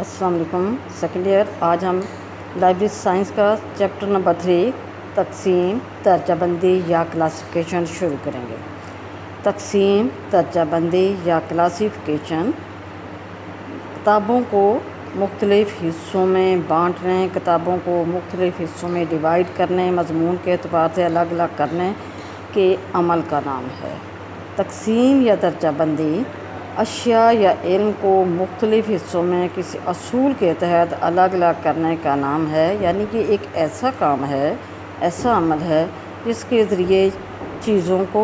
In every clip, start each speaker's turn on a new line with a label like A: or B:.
A: السلام علیکم second year آج ہم لائبریری سائنس کا چیپٹر نمبر 3 تقسیم درجہ بندی یا کلاسیفیکیشن شروع کریں گے۔ تقسیم درجہ بندی یا کلاسیفیکیشن کتابوں کو مختلف حصوں میں بانٹنے، کتابوں کو مختلف حصوں میں ڈیوائیڈ کرنے، مضمون کے اعتبار سے الگ الگ کرنے کے عمل کا نام ہے۔ تقسیم یا درجہ بندی اشیاء یا علم کو مختلف حصوں میں کسی اصول کے تحت الگ الگ کرنے کا نام ہے، یعنی کہ ایک ایسا کام ہے، ایسا عمل ہے جس کے ذریعے چیزوں کو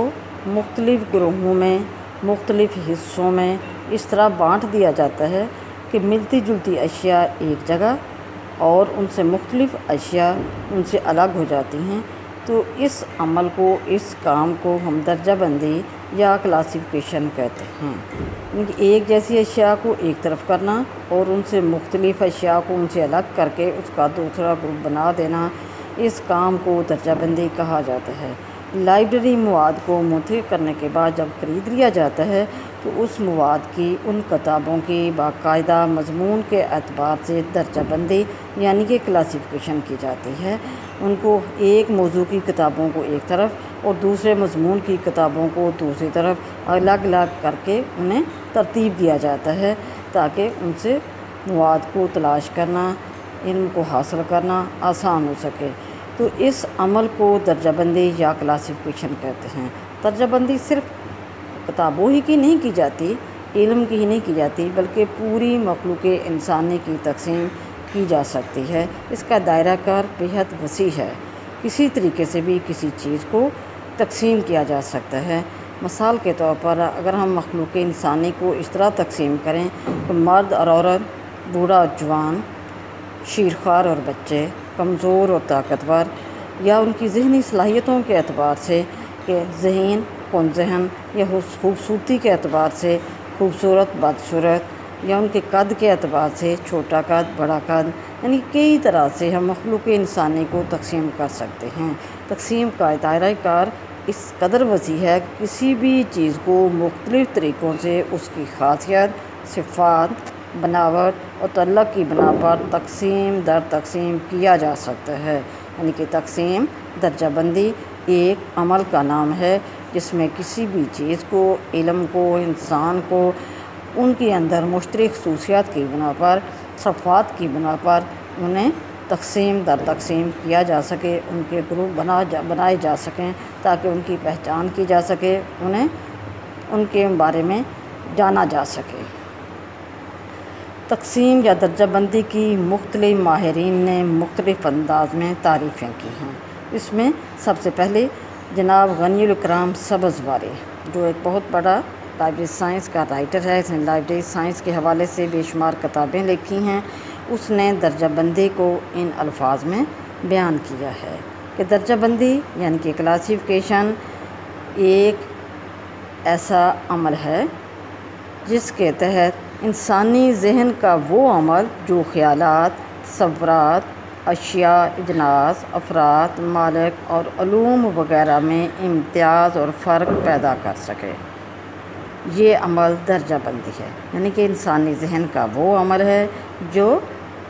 A: مختلف گروہوں میں، مختلف حصوں میں اس طرح بانٹ دیا جاتا ہے کہ ملتی جلتی اشیاء ایک جگہ اور ان سے مختلف اشیاء ان سے الگ ہو جاتی ہیں۔ تو اس عمل کو، اس کام کو ہم درجہ بندی یا کلاسیفیکیشن کہتے ہیں۔ ایک جیسی اشیاء کو ایک طرف کرنا اور ان سے مختلف اشیاء کو ان سے الگ کر کے اس کا دوسرا گروپ بنا دینا، اس کام کو درجہ بندی کہا جاتا ہے۔ لائبریری مواد کو منتخب کرنے کے بعد جب خرید لیا جاتا ہے تو اس مواد کی، ان کتابوں کی باقاعدہ مضمون کے اعتبار سے درجہ بندی یعنی کہ کلاسیفیکیشن کی جاتی ہے۔ ان کو ایک موضوع کی کتابوں کو ایک طرف اور دوسرے مضمون کی کتابوں کو دوسری طرف الگ الگ کر کے انہیں ترتیب دیا جاتا ہے تاکہ ان سے مواد کو تلاش کرنا، علم کو حاصل کرنا آسان ہو سکے۔ تو اس عمل کو درجہ بندی یا کلاسیفیکیشن کہتے ہیں۔ درجہ بندی صرف کتابوں ہی کی نہیں کی جاتی، علم کی ہی نہیں کی جاتی، بلکہ پوری مخلوق انسانی کی تقسیم کی جا سکتی ہے۔ اس کا دائرہ کار بہت وسیع ہے، کسی طریقے سے بھی کسی چیز کو تقسیم کیا جا سکتا ہے۔ مثال کے طور پر اگر ہم مخلوق انسانی کو اس طرح تقسیم کریں تو مرد اور عورت، بوڑھا اور جوان، شیرخوار اور بچے، کمزور اور طاقتور، یا ان کی ذہنی صلاحیتوں کے اعتبار سے کہ ذہین کن ذہن، یا خوبصورتی کے اعتبار سے خوبصورت بدصورت، یا ان کے قد کے اعتبار سے چھوٹا قد بڑا قد، یعنی کئی طرح سے ہم مخلوق انسانی کو تقسیم کر سکتے ہیں۔ تقسیم کا دائرہ کار اس قدر وسیع ہے کہ کسی بھی چیز کو مختلف طریقوں سے اس کی خاصیت، صفات، بناوٹ اور تعلق کی بنا پر تقسیم در تقسیم کیا جا سکتا ہے۔ یعنی کہ تقسیم درجہ بندی ایک عمل کا نام ہے جس میں کسی بھی چیز کو، علم کو، انسان کو ان کے اندر مشترک خصوصیات کی بنا پر، صفات کی بنا پر انہیں تقسیم در تقسیم کیا جا سکے، ان کے گروپ بنائے جا سکیں تاکہ ان کی پہچان کی جا سکے، انہیں ان کے بارے میں جانا جا سکے۔ تقسیم یا درجہ بندی کی مختلف ماہرین نے مختلف انداز میں تعریفیں کی ہیں۔ اس میں سب سے پہلے جناب غنی الاکرام سبزواری، جو ایک بہت بڑا لائبریری سائنس کا رائٹر ہے، اس نے لائبریری سائنس کے حوالے سے بے شمار کتابیں لکھی ہیں، اس نے درجہ بندی کو ان الفاظ میں بیان کیا ہے کہ درجہ بندی یعنی کہ کلاسیفیکیشن ایک ایسا عمل ہے جس کے تحت انسانی ذہن کا وہ عمل جو خیالات، تصورات، اشیاء، اجناس، افراد، مالک اور علوم وغیرہ میں امتیاز اور فرق پیدا کر سکے، یہ عمل درجہ بندی ہے۔ یعنی کہ انسانی ذہن کا وہ عمل ہے جو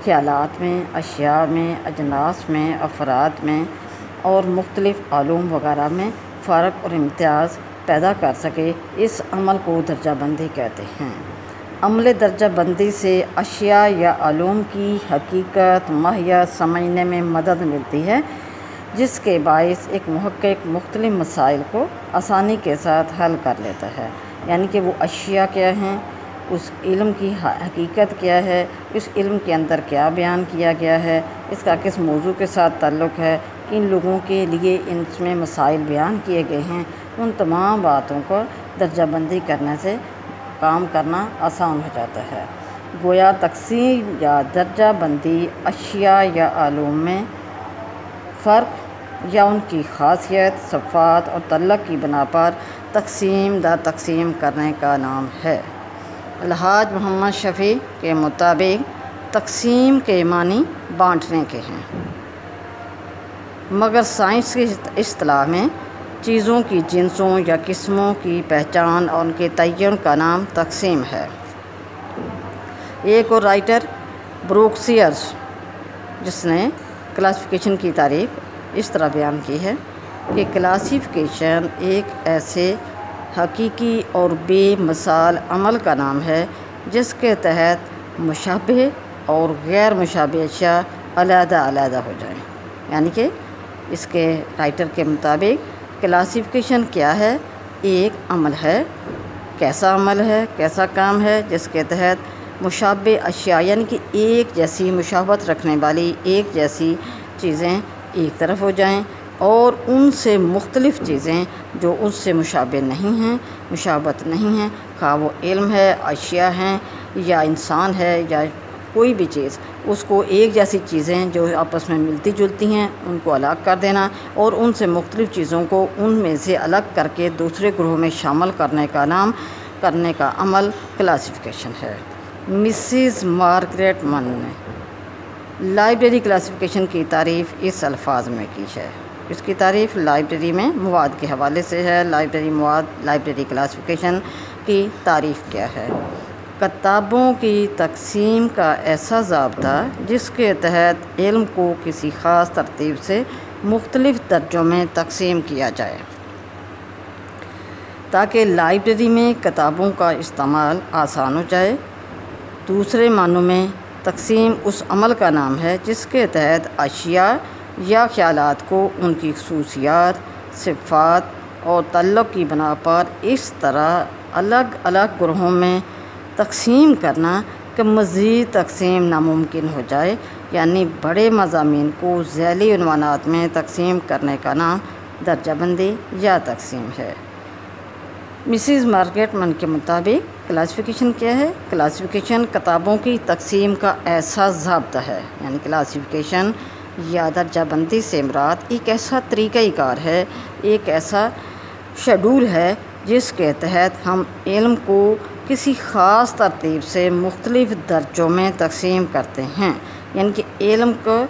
A: خیالات میں، اشیاء میں، اجناس میں، افراد میں اور مختلف علوم وغیرہ میں فرق اور امتیاز پیدا کر سکے، اس عمل کو درجہ بندی کہتے ہیں۔ عمل درجہ بندی سے اشیاء یا علوم کی حقیقت، ماہیت سمجھنے میں مدد ملتی ہے، جس کے باعث ایک محقق مختلف مسائل کو آسانی کے ساتھ حل کر لیتا ہے۔ یعنی کہ وہ اشیاء کیا ہیں، اس علم کی حقیقت کیا ہے، اس علم کے اندر کیا بیان کیا گیا ہے، اس کا کس موضوع کے ساتھ تعلق ہے، کن لوگوں کے لیے اس میں مسائل بیان کیے گئے ہیں، ان تمام باتوں کو درجہ بندی کرنے سے کام کرنا آسان ہو جاتا ہے۔ گویا تقسیم یا درجہ بندی اشیاء یا علوم میں فرق یا ان کی خاصیت، صفات اور تعلق کی بنا پر تقسیم در تقسیم کرنے کا نام ہے۔ الحاج محمد شفیع کے مطابق تقسیم کے معنی بانٹنے کے ہیں، مگر سائنس کی اصطلاح میں چیزوں کی جنسوں یا قسموں کی پہچان اور ان کے تعین کا نام تقسیم ہے۔ ایک اور رائٹر بروکسیئرز، جس نے کلاسیفیکیشن کی تعریف اس طرح بیان کی ہے کہ کلاسیفیکیشن ایک ایسے حقیقی اور بے مثال عمل کا نام ہے جس کے تحت مشابہ اور غیر مشابہ اشیاء علیحدہ علیحدہ ہو جائیں۔ یعنی کہ اس کے رائٹر کے مطابق کلاسیفیکیشن کیا ہے؟ ایک عمل ہے، کیسا عمل ہے، کیسا کام ہے جس کے تحت مشابہ اشیاء یعنی کہ ایک جیسی مشابہت رکھنے والی ایک جیسی چیزیں ایک طرف ہو جائیں، اور ان سے مختلف چیزیں جو اس سے مشابہ نہیں ہیں، مشابہت نہیں ہیں، خواہ وہ علم ہے، اشیاء ہیں، یا انسان ہے، یا کوئی بھی چیز، اس کو ایک جیسی چیزیں جو آپس میں ملتی جلتی ہیں ان کو الگ کر دینا، اور ان سے مختلف چیزوں کو ان میں سے الگ کر کے دوسرے گروہ میں شامل کرنے کا عمل کلاسیفیکیشن ہے۔ مسز مارگریٹ من نے لائبریری کلاسیفیکیشن کی تعریف اس الفاظ میں کی ہے۔ اس کی تعریف لائبریری میں مواد کے حوالے سے ہے۔ لائبریری کلاسیفیکیشن کی تعریف کیا ہے؟ کتابوں کی تقسیم کا ایسا ضابطہ جس کے تحت علم کو کسی خاص ترتیب سے مختلف درجوں میں تقسیم کیا جائے تاکہ لائبریری میں کتابوں کا استعمال آسان ہو جائے۔ دوسرے معنوں میں تقسیم اس عمل کا نام ہے جس کے تحت اشیاء یا خیالات کو ان کی خصوصیات، صفات اور تعلق کی بنا پر اس طرح الگ الگ گروہوں میں تقسیم کرنا کہ مزید تقسیم ناممکن ہو جائے، یعنی بڑے مضامین کو ذیلی عنوانات میں تقسیم کرنے کا نام درجہ بندی یا تقسیم ہے۔ مسز مارگریٹ من کے مطابق کلاسیفیکیشن کیا ہے؟ کلاسیفیکیشن کتابوں کی تقسیم کا ایسا ضابطہ ہے، یعنی کلاسیفیکیشن یا درجہ بندی سے مراد ایک ایسا طریقہ کار ہے، ایک ایسا شیڈول ہے جس کے تحت ہم علم کو کسی خاص ترتیب سے مختلف درجوں میں تقسیم کرتے ہیں، یعنی کہ علم کو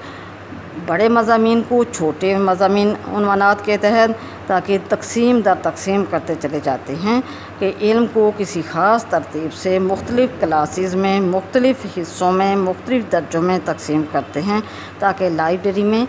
A: بڑے مضامین کو چھوٹے مضامین عنوانات کے تحت تاکہ تقسیم در تقسیم کرتے چلے جاتے ہیں کہ علم کو کسی خاص ترتیب سے مختلف کلاسز میں، مختلف حصوں میں، مختلف درجوں میں تقسیم کرتے ہیں تاکہ لائبریری میں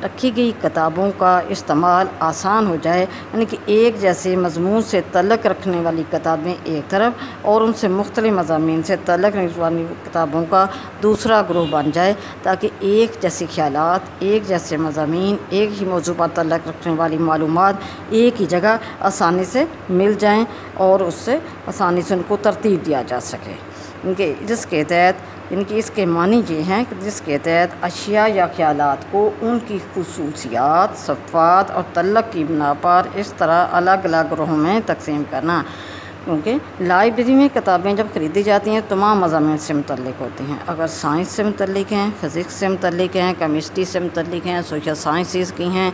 A: رکھی گئی کتابوں کا استعمال آسان ہو جائے، یعنی کہ ایک جیسے مضمون سے تعلق رکھنے والی کتابیں ایک طرف اور ان سے مختلف مضامین سے تعلق رکھنے والی کتابوں کا دوسرا گروہ بن جائے تاکہ ایک جیسے خیالات، ایک جیسے مضامین، ایک ہی موضوع پر تعلق رکھنے والی معلومات ایک ہی جگہ آسانی سے مل جائیں اور اس سے آسانی سے ان کو ترتیب دیا جا سکے، جس کے تحت اس کے معنی یہ ہیں کہ جس کے تحت اشیاء یا خیالات کو ان کی خصوصیات، صفات اور تعلق کی بنا پر اس طرح الگ الگ گروہوں میں تقسیم کرنا، کیونکہ لائبریری میں کتابیں جب خریدی جاتی ہیں تمام مضامین سے متعلق ہوتی ہیں۔ اگر سائنس سے متعلق ہیں، فزکس سے متعلق ہیں، کیمسٹری سے متعلق ہیں، سوشل سائنسز کی ہیں،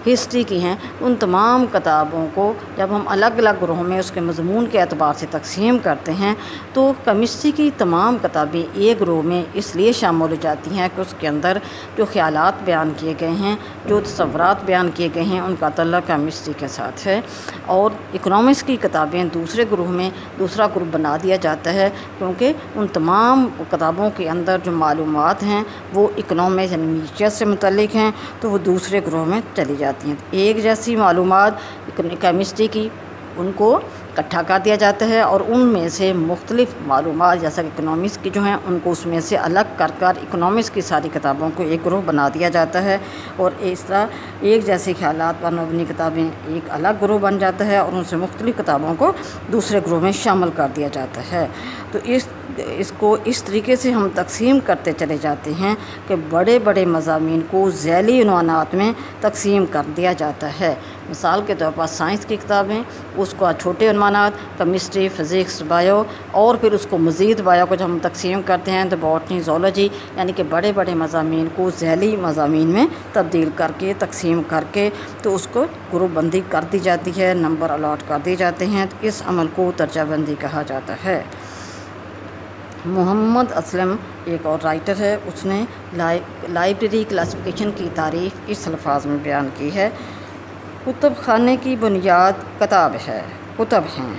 A: ہسٹری کی ہیں، ان تمام کتابوں کو جب ہم الگ الگ گروہوں میں اس کے مضمون کے اعتبار سے تقسیم کرتے ہیں تو کیمسٹری کی تمام کتابیں ایک گروہ میں اس لیے شامل ہو جاتی ہیں کہ اس کے اندر جو خیالات بیان کیے گئے ہیں، جو تصورات بیان کیے گئے ہیں، ان کا تعلق کیمسٹری کے ساتھ ہے، اور اکنامکس کی کتابیں دوسرے گروہ میں دوسرا گروپ بنا دیا جاتا ہے کیونکہ ان تمام کتابوں کے اندر جو معلومات ہیں وہ اکنامکس یعنی معیشت سے متعلق ہیں تو وہ دوسرے گروہ میں چلی جاتی ہیں۔ ایک جیسی معلومات کیمسٹری کی ان کو اکٹھا کر دیا جاتا ہے اور ان میں سے مختلف معلومات جیسا کہ اکنامکس کی جو ہیں ان کو اس میں سے الگ کر اکنامکس کی ساری کتابوں کو ایک گروہ بنا دیا جاتا ہے، اور اس طرح ایک جیسے خیالات پر مبنی کتابیں ایک الگ گروہ بن جاتا ہے اور ان سے مختلف کتابوں کو دوسرے گروہ میں شامل کر دیا جاتا ہے۔ تو اس کو اس طریقے سے ہم تقسیم کرتے چلے جاتے ہیں کہ بڑے بڑے مضامین کو ذیلی عنوانات میں تقسیم کر دیا جاتا ہے۔ مثال کے طور پر سائنس کی کتابیں، اس کو چھوٹے عنوانات کیمسٹری، فزکس، بایو، اور پھر اس کو مزید بایو کو جب ہم تقسیم کرتے ہیں تو باٹنی، زولوجی، یعنی کہ بڑے بڑے مضامین کو ذیلی مضامین میں تبدیل کر کے تقسیم کر کے تو اس کو گروپ بندی کر دی جاتی ہے، نمبر الاٹ کر دیے جاتے ہیں۔ تو اس عمل کو درجہ بندی کہا جاتا ہے۔ محمد اسلم ایک اور رائٹر ہے، اس نے لائبریری کلاسیفیکیشن کی تعریف اس الفاظ میں بیان کی ہے: کتب خانے کی بنیاد کتب ہیں،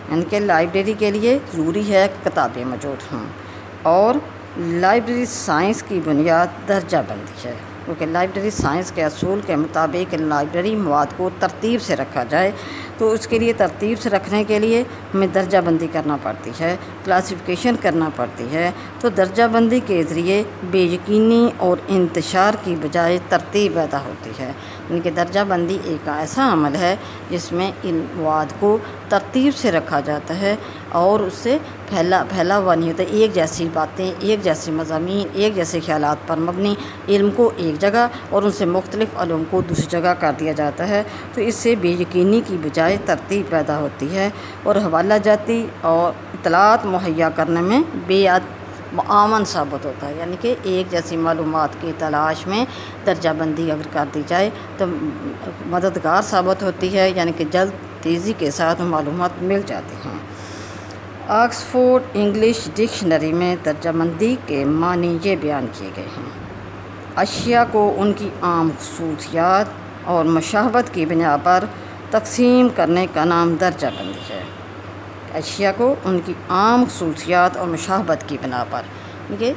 A: یعنی کہ لائبریری کے لیے ضروری ہے کہ کتابیں موجود ہوں، اور لائبریری سائنس کی بنیاد درجہ بندی ہے، کیونکہ لائبریری سائنس کے اصول کے مطابق لائبریری مواد کو ترتیب سے رکھا جائے تو اس کے لیے ترتیب سے رکھنے کے لیے ہمیں درجہ بندی کرنا پڑتی ہے، کلاسیفیکیشن کرنا پڑتی ہے۔ تو درجہ بندی کے ذریعے بے یقینی اور انتشار کی بجائے ترتیب پیدا ہوتی ہے، یعنی کہ درجہ بندی ایک ایسا عمل ہے جس میں ان مواد کو ترتیب سے رکھا جاتا ہے اور اس سے پھیلا ہوا نہیں ہوتا، ایک جیسی باتیں، ایک جیسے مضامین، ایک جیسے خیالات پر مبنی علم کو ایک جگہ اور ان سے مختلف علوم کو دوسری جگہ کر دیا جاتا ہے۔ تو اس سے بے یقینی کی بجائے ترتیب پیدا ہوتی ہے اور حوالہ جاتی اور اطلاعات مہیا کرنے میں بیعت معاون ثابت ہوتا ہے، یعنی کہ ایک جیسی معلومات کی تلاش میں درجہ بندی اگر کر دی جائے تو مددگار ثابت ہوتی ہے، یعنی کہ جلد تیزی کے ساتھ معلومات مل جاتی ہیں۔ آکسفورڈ انگلش ڈکشنری میں درجہ بندی کے معنی یہ بیان کیے گئے ہیں: اشیاء کو ان کی عام خصوصیات اور مشابہت کی بنا پر تقسیم کرنے کا نام درجہ بندی ہے۔ اشیاء کو ان کی عام خصوصیات اور مشابہت کی بنا پر، کہ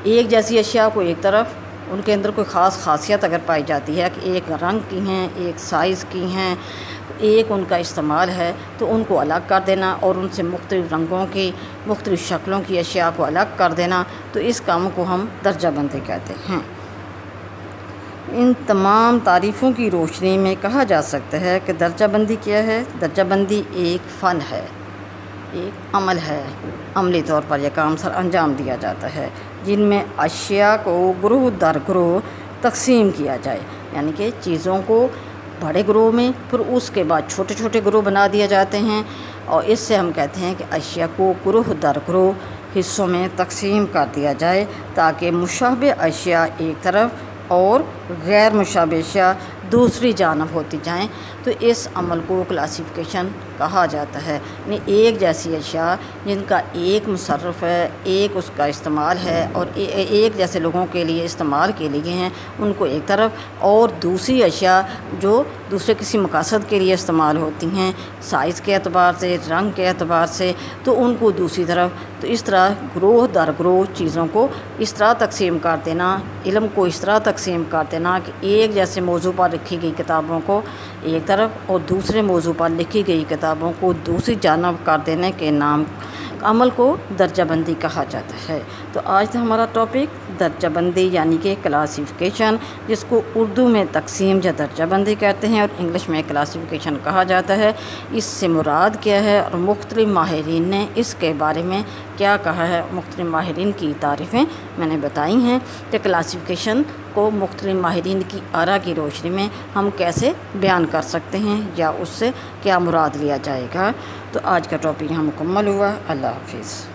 A: ایک جیسی اشیاء کو ایک طرف ان کے اندر کوئی خاص خاصیت اگر پائی جاتی ہے کہ ایک رنگ کی ہیں، ایک سائز کی ہیں، ایک ان کا استعمال ہے، تو ان کو الگ کر دینا اور ان سے مختلف رنگوں کی، مختلف شکلوں کی اشیاء کو الگ کر دینا، تو اس کام کو ہم درجہ بندی کہتے ہیں۔ ان تمام تعریفوں کی روشنی میں کہا جا سکتا ہے کہ درجہ بندی کیا ہے؟ درجہ بندی ایک فن ہے، ایک عمل ہے، عملی طور پر یہ کام سر انجام دیا جاتا ہے جن میں اشیاء کو گروہ در گروہ تقسیم کیا جائے، یعنی کہ چیزوں کو بڑے گروہ میں، پھر اس کے بعد چھوٹے چھوٹے گروہ بنا دیے جاتے ہیں، اور اس سے ہم کہتے ہیں کہ اشیاء کو گروہ در گروہ حصوں میں تقسیم کر دیا جائے تاکہ مشابہ اشیاء ایک طرف اور غیر مشابہ اشیاء دوسری جانب ہوتی جائیں، تو اس عمل کو کلاسیفیکیشن کہا جاتا ہے۔ یعنی ایک جیسی اشیاء جن کا ایک مصرف ہے، ایک اس کا استعمال ہے اور ایک جیسے لوگوں کے لیے استعمال کے لیے ہیں، ان کو ایک طرف، اور دوسری اشیاء جو دوسرے کسی مقاصد کے لیے استعمال ہوتی ہیں، سائز کے اعتبار سے، رنگ کے اعتبار سے، تو ان کو دوسری طرف۔ تو اس طرح گروہ در گروہ چیزوں کو اس طرح تقسیم کر دینا، علم کو اس طرح تقسیم کر دینا کہ ایک جیسے موضوع پر لکھی گئی کتابوں کو ایک طرف اور دوسرے موضوع پر لکھی گئی کتابوں کو دوسری جانب کر دینے کے نام عمل کو درجہ بندی کہا جاتا ہے۔ تو آج تھا ہمارا ٹاپک درجہ بندی، یعنی کہ کلاسیفیکیشن، جس کو اردو میں تقسیم یا درجہ بندی کہتے ہیں اور انگلش میں کلاسیفیکیشن کہا جاتا ہے۔ اس سے مراد کیا ہے اور مختلف ماہرین نے اس کے بارے میں کیا کہا ہے، مختلف ماہرین کی تعریفیں میں نے بتائی ہیں کہ کلاسیفیکیشن کو مختلف ماہرین کی آراء کی روشنی میں ہم کیسے بیان کر سکتے ہیں یا اس سے کیا مراد لیا جائے گا۔ تو آج کا ٹاپک یہاں مکمل ہوا۔ اللہ حافظ۔